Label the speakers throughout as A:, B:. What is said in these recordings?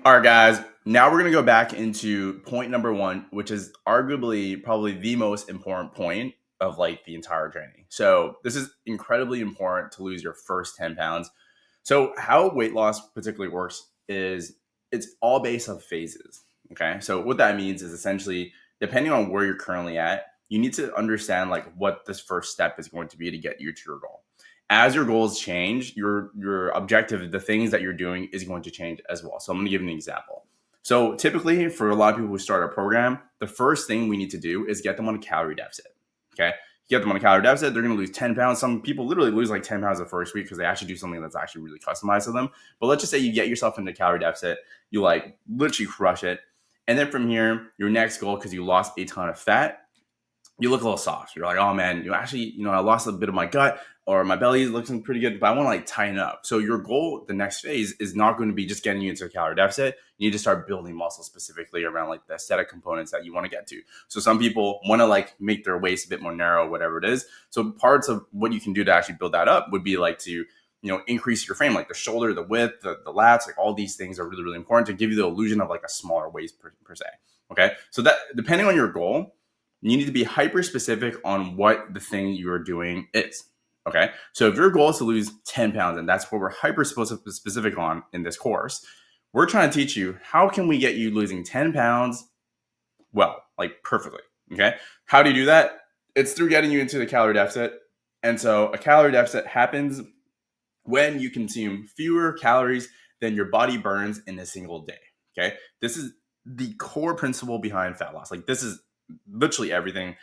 A: All right, guys. Now we're going to go back into point number one, which is arguably probably the most important point of like the entire training. So, this is incredibly important to lose your first 10 pounds. So, how weight loss particularly works is it's all based on phases. Okay. So, what that means is essentially depending on where you're currently at, you need to understand like what this first step is going to be to get you to your goal. As your goals change, your objective, the things that you're doing is going to change as well. So I'm going to give you an example. So typically for a lot of people who start a program, the first thing we need to do is get them on a calorie deficit. Okay. Get them on a calorie deficit, they're going to lose 10 pounds. Some people literally lose like 10 pounds the first week because they actually do something that's actually really customized to them. But let's just say you get yourself into a calorie deficit, you like literally crush it. And then from here, your next goal, because you lost a ton of fat, you look a little soft. You're like, oh man, I lost a bit of my gut or my belly is looking pretty good, but I want to like tighten up. So your goal, the next phase is not going to be just getting you into a calorie deficit. You need to start building muscle specifically around like the aesthetic components that you want to get to. So some people want to like make their waist a bit more narrow, whatever it is. So parts of what you can do to actually build that up would be like to, increase your frame, like the shoulder, the width, the lats, like all these things are really, really important to give you the illusion of like a smaller waist per se. Okay. So that depending on your goal, you need to be hyper specific on what the thing you're doing is. Okay. So if your goal is to lose 10 pounds, and that's what we're hyper specific on in this course, we're trying to teach you how can we get you losing 10 pounds well, like perfectly. Okay. How do you do that? It's through getting you into the calorie deficit. And so a calorie deficit happens when you consume fewer calories than your body burns in a single day. Okay. This is the core principle behind fat loss. Like, this is literally everything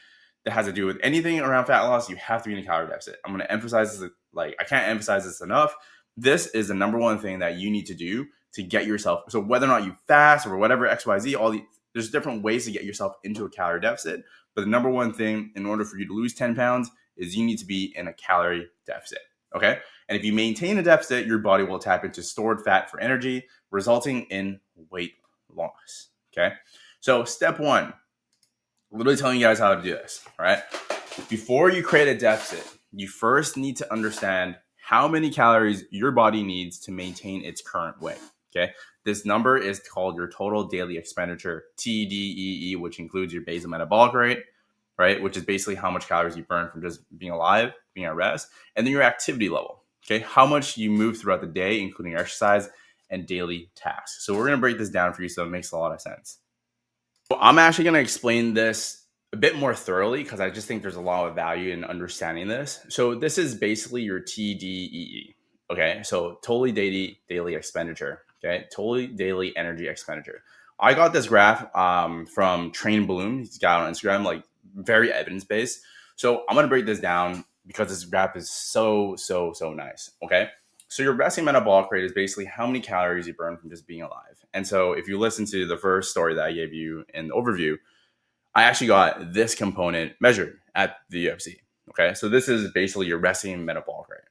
A: that has to do with anything around fat loss. You have to be in a calorie deficit. I'm going to emphasize this. Like, I can't emphasize this enough. This is the number one thing that you need to do to get yourself. So whether or not you fast or whatever, XYZ, there's different ways to get yourself into a calorie deficit. But the number one thing in order for you to lose 10 pounds is you need to be in a calorie deficit. Okay. And if you maintain a deficit, your body will tap into stored fat for energy, resulting in weight loss. Okay. So step one, literally telling you guys how to do this. All right. Before you create a deficit, you first need to understand how many calories your body needs to maintain its current weight. Okay. This number is called your total daily expenditure, TDEE, which includes your basal metabolic rate, right? Which is basically how much calories you burn from just being alive, being at rest, and then your activity level. Okay. How much you move throughout the day, including exercise and daily tasks. So we're going to break this down for you so it makes a lot of sense. So I'm actually going to explain this a bit more thoroughly because I just think there's a lot of value in understanding this. So this is basically your TDEE. Okay. So totally daily expenditure. Okay. Totally daily energy expenditure. I got this graph from Train Bloom. He's got it on Instagram, like very evidence based. So I'm going to break this down because this graph is so nice. Okay. So your resting metabolic rate is basically how many calories you burn from just being alive. And so if you listen to the first story that I gave you in the overview, I actually got this component measured at the UFC. Okay. So this is basically your resting metabolic rate.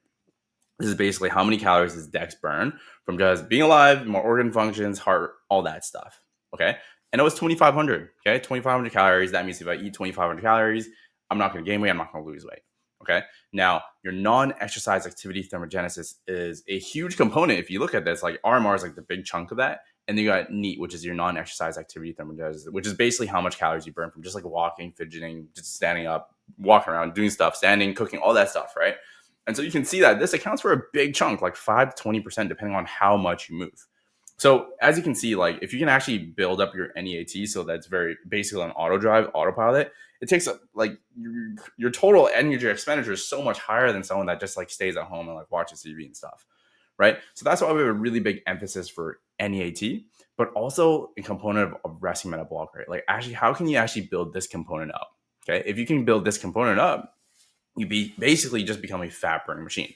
A: This is basically how many calories does Dex burn from just being alive, more organ functions, heart, all that stuff. Okay. And it was 2,500. Okay. 2,500 calories. That means if I eat 2,500 calories, I'm not going to gain weight. I'm not going to lose weight. Okay. Now, your non-exercise activity thermogenesis is a huge component. If you look at this, like RMR is like the big chunk of that. And then you got NEAT, which is your non-exercise activity thermogenesis, which is basically how much calories you burn from just like walking, fidgeting, just standing up, walking around, doing stuff, standing, cooking, all that stuff, right? And so you can see that this accounts for a big chunk, like 5 to 20%, depending on how much you move. So as you can see, like if you can actually build up your NEAT, so that's very basically on auto drive, autopilot, it takes like your total energy expenditure is so much higher than someone that just like stays at home and like watches TV and stuff, right? So that's why we have a really big emphasis for NEAT, but also a component of resting metabolic rate. Like actually, how can you actually build this component up? Okay, if you can build this component up, you basically just become a fat burning machine.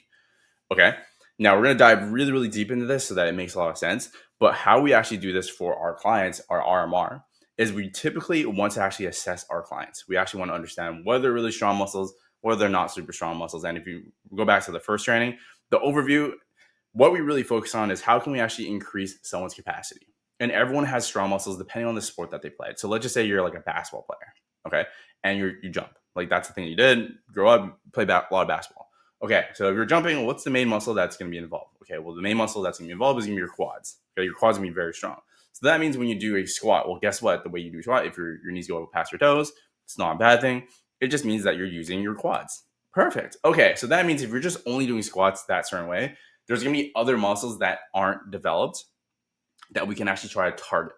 A: Okay. Now we're going to dive really, really deep into this so that it makes a lot of sense. But how we actually do this for our clients, our RMR, is we typically want to actually assess our clients. We actually want to understand whether they're really strong muscles, whether they're not super strong muscles. And if you go back to the first training, the overview, what we really focus on is how can we actually increase someone's capacity. And everyone has strong muscles depending on the sport that they played. So let's just say you're like a basketball player, okay, and you jump. Like that's the thing you did. Grow up, play a lot of basketball. Okay, so if you're jumping, what's the main muscle that's going to be involved? Okay, well, the main muscle that's going to be involved is going to be your quads. Okay, your quads are going to be very strong. So that means when you do a squat, well, guess what? The way you do a squat, if your knees go past your toes, it's not a bad thing. It just means that you're using your quads. Perfect. Okay, so that means if you're just only doing squats that certain way, there's going to be other muscles that aren't developed that we can actually try to target.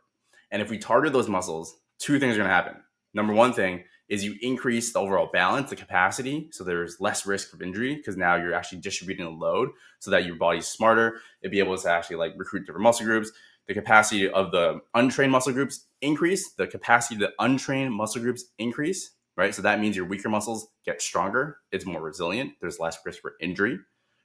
A: And if we target those muscles, two things are going to happen. Number one thing is you increase the overall balance, the capacity, so there's less risk of injury because now you're actually distributing the load so that your body's smarter. It'd be able to actually like recruit different muscle groups. The capacity of the untrained muscle groups increase. The capacity of the untrained muscle groups increase, right? So that means your weaker muscles get stronger. It's more resilient. There's less risk for injury,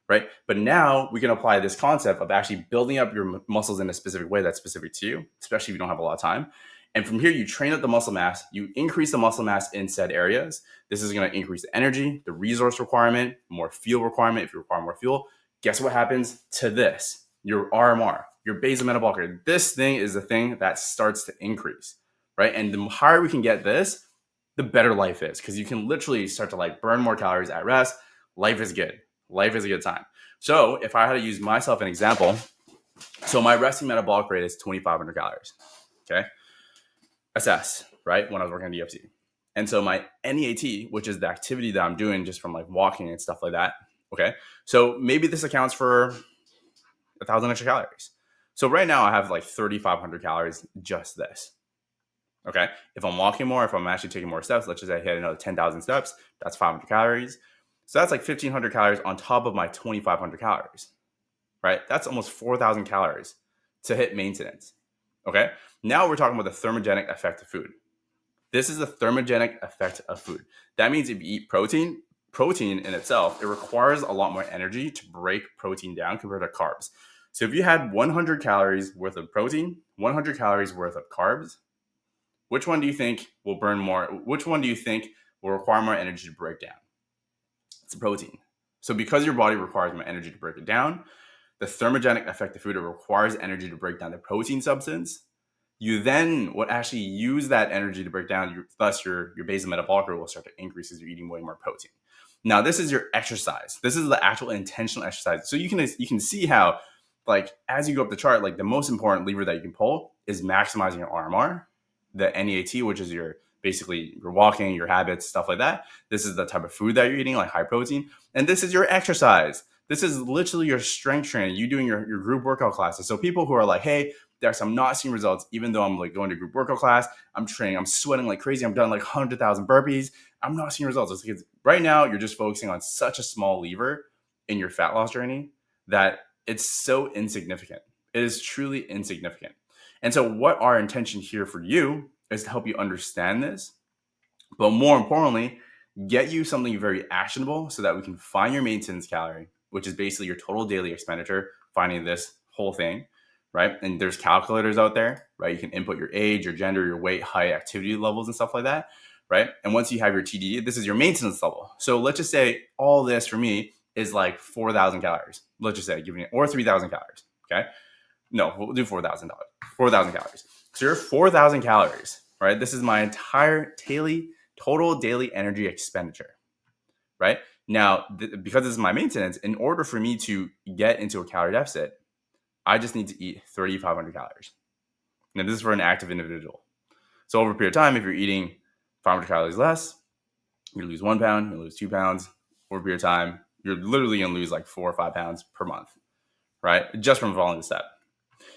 A: right? But now we can apply this concept of actually building up your muscles in a specific way that's specific to you, especially if you don't have a lot of time. And from here, you train up the muscle mass, you increase the muscle mass in said areas. This is going to increase the energy, the resource requirement, more fuel requirement. If you require more fuel, guess what happens to this? Your RMR, your basal metabolic rate. This thing is the thing that starts to increase, right? And the higher we can get this, the better life is, because you can literally start to like burn more calories at rest. Life is good. Life is a good time. So if I had to use myself an example, so my resting metabolic rate is 2,500 calories. Okay. Assess, right? When I was working at the UFC. And so my NEAT, which is the activity that I'm doing just from like walking and stuff like that. Okay. So maybe this accounts for 1,000 extra calories. So right now I have like 3,500 calories, just this. Okay. If I'm walking more, if I'm actually taking more steps, let's just say I hit another 10,000 steps, that's 500 calories. So that's like 1,500 calories on top of my 2,500 calories, right? That's almost 4,000 calories to hit maintenance. Okay. Now we're talking about the thermogenic effect of food. This is the thermogenic effect of food. That means if you eat protein in itself, it requires a lot more energy to break protein down compared to carbs. So if you had 100 calories worth of protein, 100 calories worth of carbs, which one do you think will burn more? Which one do you think will require more energy to break down? It's the protein. So because your body requires more energy to break it down, the thermogenic effect of food, it requires energy to break down the protein substance. You then would actually use that energy to break down, thus your basal metabolic rate will start to increase as you're eating way more protein. Now, this is your exercise. This is the actual intentional exercise. So you can see how, like, as you go up the chart, like the most important lever that you can pull is maximizing your RMR, the NEAT, which is your basically your walking, your habits, stuff like that. This is the type of food that you're eating, like high protein. And this is your exercise. This is literally your strength training, you doing your group workout classes. So people who are like, hey, Dex, I'm not seeing results, even though I'm like going to group workout class, I'm training, I'm sweating like crazy, I'm done like 100,000 burpees, I'm not seeing results. It's because right now you're just focusing on such a small lever in your fat loss journey that it's so insignificant. It is truly insignificant. And so what our intention here for you is to help you understand this, but more importantly, get you something very actionable so that we can find your maintenance calorie, which is basically your total daily expenditure, finding this whole thing, right? And there's calculators out there, right? You can input your age, your gender, your weight, height, activity levels, and stuff like that, right? And once you have your TDE, this is your maintenance level. So let's just say all this for me is like 4,000 calories. Let's just say giving it, or 3,000 calories, okay? No, we'll do 4,000 calories. So you're 4,000 calories, right? This is my entire total daily energy expenditure, right? Now, because this is my maintenance, in order for me to get into a calorie deficit, I just need to eat 3,500 calories. Now, this is for an active individual. So over a period of time, if you're eating 500 calories less, you lose 1 pound, you lose 2 pounds. Over a period of time, you're literally going to lose like 4 or 5 pounds per month, right? Just from following the step.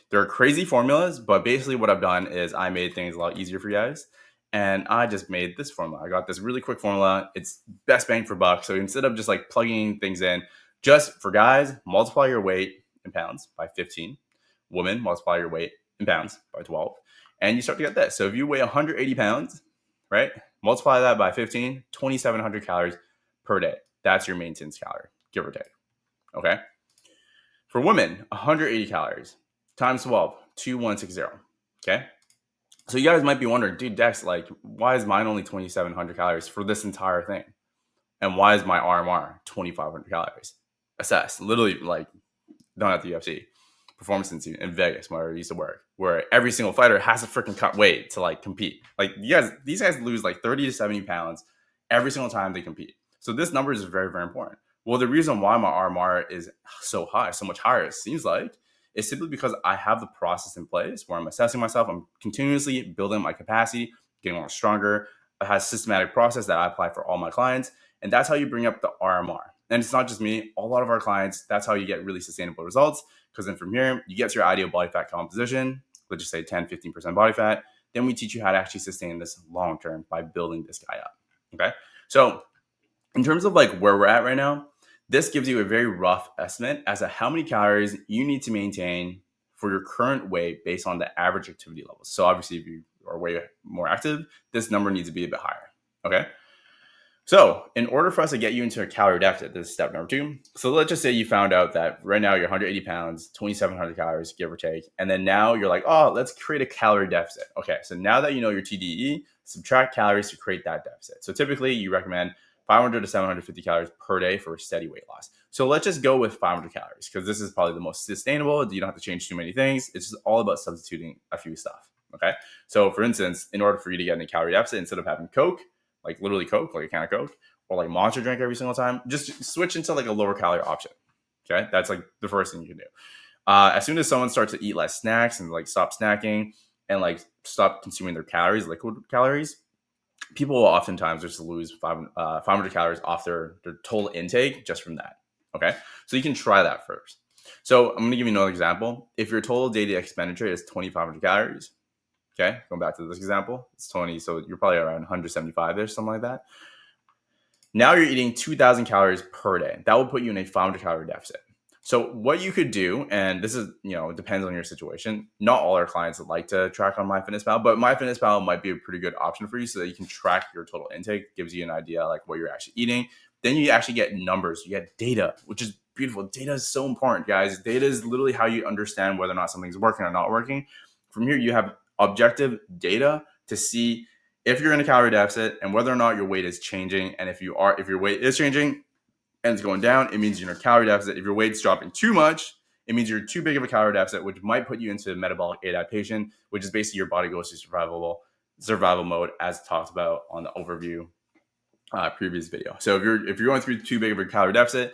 A: There are crazy formulas, but basically what I've done is I made things a lot easier for you guys. And I just made this formula. I got this really quick formula. It's best bang for buck. So instead of just like plugging things in, just for guys, multiply your weight in pounds by 15. Women, multiply your weight in pounds by 12. And you start to get this. So if you weigh 180 pounds, right? Multiply that by 15, 2,700 calories per day. That's your maintenance calorie, give or take. Okay. For women, 180 calories times 12, 2,160. Okay. So you guys might be wondering, dude, Dex, like, why is mine only 2,700 calories for this entire thing? And why is my RMR 2,500 calories? Assess, literally, like, done at the UFC, Performance Institute in Vegas, where I used to work, where every single fighter has to freaking cut weight to like compete. Like, these guys lose like 30 to 70 pounds every single time they compete. So this number is very, very important. Well, the reason why my RMR is so high, so much higher, it seems like, is simply because I have the process in place where I'm assessing myself. I'm continuously building my capacity, getting more stronger. It has systematic process that I apply for all my clients. And that's how you bring up the RMR. And it's not just me, a lot of our clients, that's how you get really sustainable results. Because then from here, you get to your ideal body fat composition, let's just say 10, 15% body fat. Then we teach you how to actually sustain this long term by building this guy up. Okay. So in terms of like where we're at right now, this gives you a very rough estimate as to how many calories you need to maintain for your current weight based on the average activity levels. So obviously, if you are way more active, this number needs to be a bit higher. Okay. So in order for us to get you into a calorie deficit, this is step number 2. So let's just say you found out that right now you're 180 pounds, 2,700 calories, give or take. And then now you're like, oh, let's create a calorie deficit. Okay, so now that you know your TDE, subtract calories to create that deficit. So typically you recommend 500 to 750 calories per day for a steady weight loss. So let's just go with 500 calories because this is probably the most sustainable. You don't have to change too many things. It's just all about substituting a few stuff. Okay, so for instance, in order for you to get in a calorie deficit, instead of having Coke, like literally Coke, like a can of Coke, or like Monster drink every single time, just switch into like a lower calorie option. Okay, that's like the first thing you can do. As soon as someone starts to eat less snacks and like stop snacking and like stop consuming their calories, liquid calories, people will oftentimes just lose 500 calories off their total intake just from that. Okay, so you can try that first. So I'm going to give you another example. If your total daily expenditure is 2,500 calories, okay, going back to this example, it's 20, so you're probably around 175-ish, something like that. Now you're eating 2,000 calories per day. That will put you in a 500 calorie deficit. So what you could do, and this is, it depends on your situation. Not all our clients would like to track on MyFitnessPal, but MyFitnessPal might be a pretty good option for you so that you can track your total intake, gives you an idea like what you're actually eating. Then you actually get numbers, you get data, which is beautiful. Data is so important, guys. Data is literally how you understand whether or not something's working or not working. From here, you have objective data to see if you're in a calorie deficit and whether or not your weight is changing. And if your weight is changing and it's going down, it means you're in a calorie deficit. If your weight's dropping too much, it means you're too big of a calorie deficit, which might put you into metabolic adaptation, which is basically your body goes to survival mode, as talked about on the overview previous video. So if you're going through too big of a calorie deficit,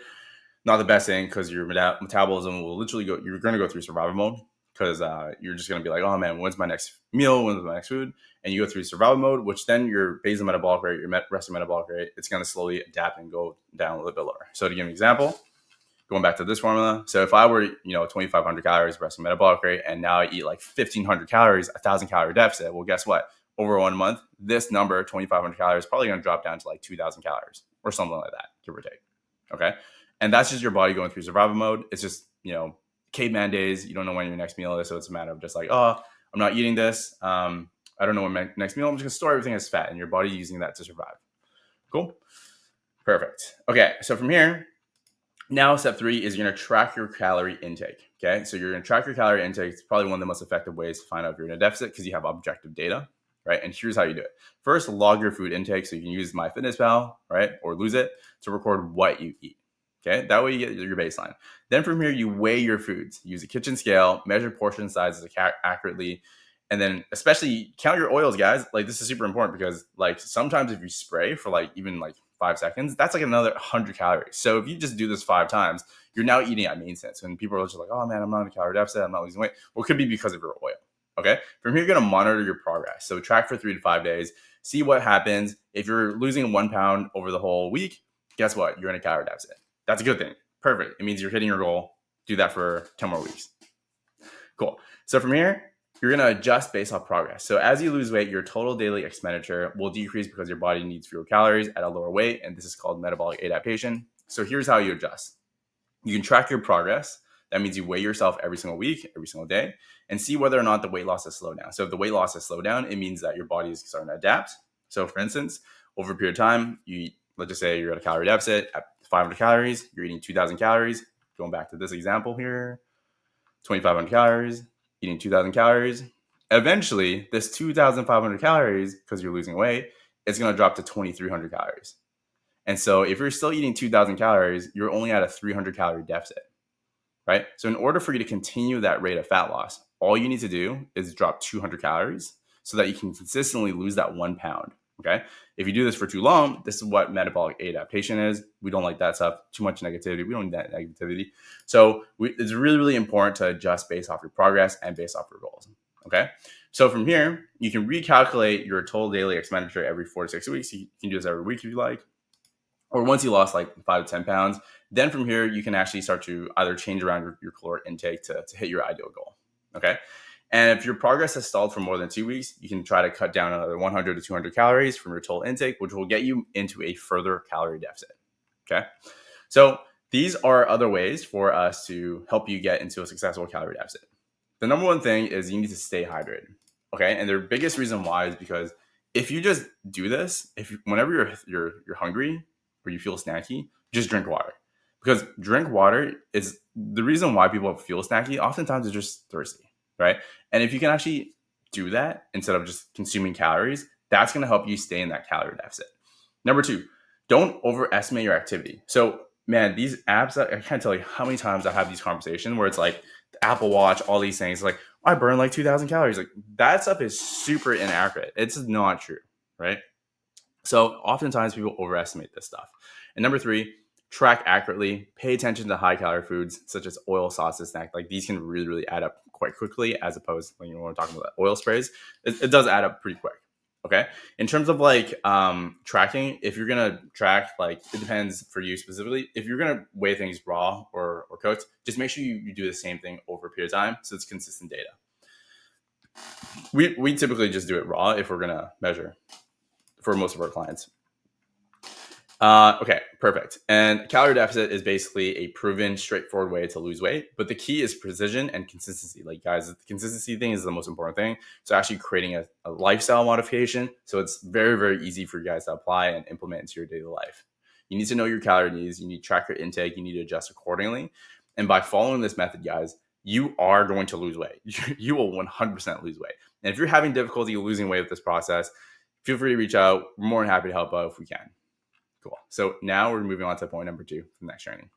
A: not the best thing because your metabolism will literally you're going to go through survival mode because you're just going to be like, oh man, when's my next meal? When's my next food? And you go through survival mode, which then your basal metabolic rate, your resting metabolic rate, it's going to slowly adapt and go down a little bit lower. So to give an example, going back to this formula. So if I were, 2,500 calories resting metabolic rate, and now I eat like 1,500 calories, 1,000 calorie deficit. Well, guess what? Over 1 month, this number, 2,500 calories, is probably going to drop down to like 2,000 calories or something like that, give or take. Okay. And that's just your body going through survival mode. It's just, caveman days. You don't know when your next meal is. So it's a matter of just like, oh, I'm not eating this. I don't know when my next meal. I'm just going to store everything as fat and your body using that to survive. Cool. Perfect. Okay. So from here, now step 3 is you're going to track your calorie intake. Okay. So you're going to track your calorie intake. It's probably one of the most effective ways to find out if you're in a deficit because you have objective data, right? And here's how you do it. First, log your food intake. So you can use MyFitnessPal, right? Or lose it to record what you eat. Okay, that way you get your baseline. Then from here, you weigh your foods. Use a kitchen scale, measure portion sizes accurately, and then especially count your oils, guys. Like this is super important because like sometimes if you spray for like even like 5 seconds, that's like another 100 calories. So if you just do this 5 times, you're now eating at maintenance. And people are just like, oh man, I'm not in a calorie deficit. I'm not losing weight. Well, it could be because of your oil. Okay. From here, you're going to monitor your progress. So track for 3 to 5 days, see what happens. If you're losing 1 pound over the whole week, guess what? You're in a calorie deficit. That's a good thing. Perfect. It means you're hitting your goal. Do that for 10 more weeks. Cool. So from here, you're going to adjust based off progress. So as you lose weight, your total daily expenditure will decrease because your body needs fewer calories at a lower weight. And this is called metabolic adaptation. So here's how you adjust. You can track your progress. That means you weigh yourself every single week, every single day, and see whether or not the weight loss has slowed down. So if the weight loss has slowed down, it means that your body is starting to adapt. So for instance, over a period of time, let's just say you're at a calorie deficit at 500 calories, you're eating 2,000 calories. Going back to this example here, 2,500 calories, eating 2,000 calories. Eventually, this 2,500 calories, because you're losing weight, it's going to drop to 2,300 calories. And so if you're still eating 2,000 calories, you're only at a 300 calorie deficit, right? So in order for you to continue that rate of fat loss, all you need to do is drop 200 calories so that you can consistently lose that 1 pound. Okay. If you do this for too long, this is what metabolic adaptation is. We don't like that stuff. Too much negativity. We don't need that negativity. So it's really, really important to adjust based off your progress and based off your goals. Okay. So from here, you can recalculate your total daily expenditure every 4 to 6 weeks. You can do this every week if you like, or once you lost like 5 to 10 pounds. Then from here, you can actually start to either change around your caloric intake to hit your ideal goal. Okay. And if your progress has stalled for more than 2 weeks, you can try to cut down another 100 to 200 calories from your total intake, which will get you into a further calorie deficit. Okay. So these are other ways for us to help you get into a successful calorie deficit. The number one thing is you need to stay hydrated. Okay. And the biggest reason why is because if you just do this, whenever you're hungry or you feel snacky, just drink water. Because drink water is the reason why people feel snacky. Oftentimes they're just thirsty, right? And if you can actually do that instead of just consuming calories, that's going to help you stay in that calorie deficit. Number two, don't overestimate your activity. So, man, these apps, I can't tell you how many times I have these conversations where it's like the Apple Watch, all these things, like, I burn like 2,000 calories. Like, that stuff is super inaccurate. It's not true, right? So, oftentimes people overestimate this stuff. And number three, track accurately, pay attention to high calorie foods such as oil, sauces, snacks. Like, these can really, really add up quite quickly, as opposed to when we're talking about oil sprays. It does add up pretty quick. Okay. In terms of like tracking, if you're gonna track, like, it depends for you specifically. If you're gonna weigh things raw or cooked, just make sure you do the same thing over a period of time so it's consistent data. We typically just do it raw if we're gonna measure for most of our clients. Okay, perfect. And calorie deficit is basically a proven, straightforward way to lose weight. But the key is precision and consistency. Like, guys, the consistency thing is the most important thing. So actually creating a lifestyle modification. So it's very, very easy for you guys to apply and implement into your daily life. You need to know your calorie needs. You need to track your intake. You need to adjust accordingly. And by following this method, guys, you are going to lose weight. You will 100% lose weight. And if you're having difficulty losing weight with this process, feel free to reach out. We're more than happy to help out if we can. Cool. So now we're moving on to point number 2 for the next training.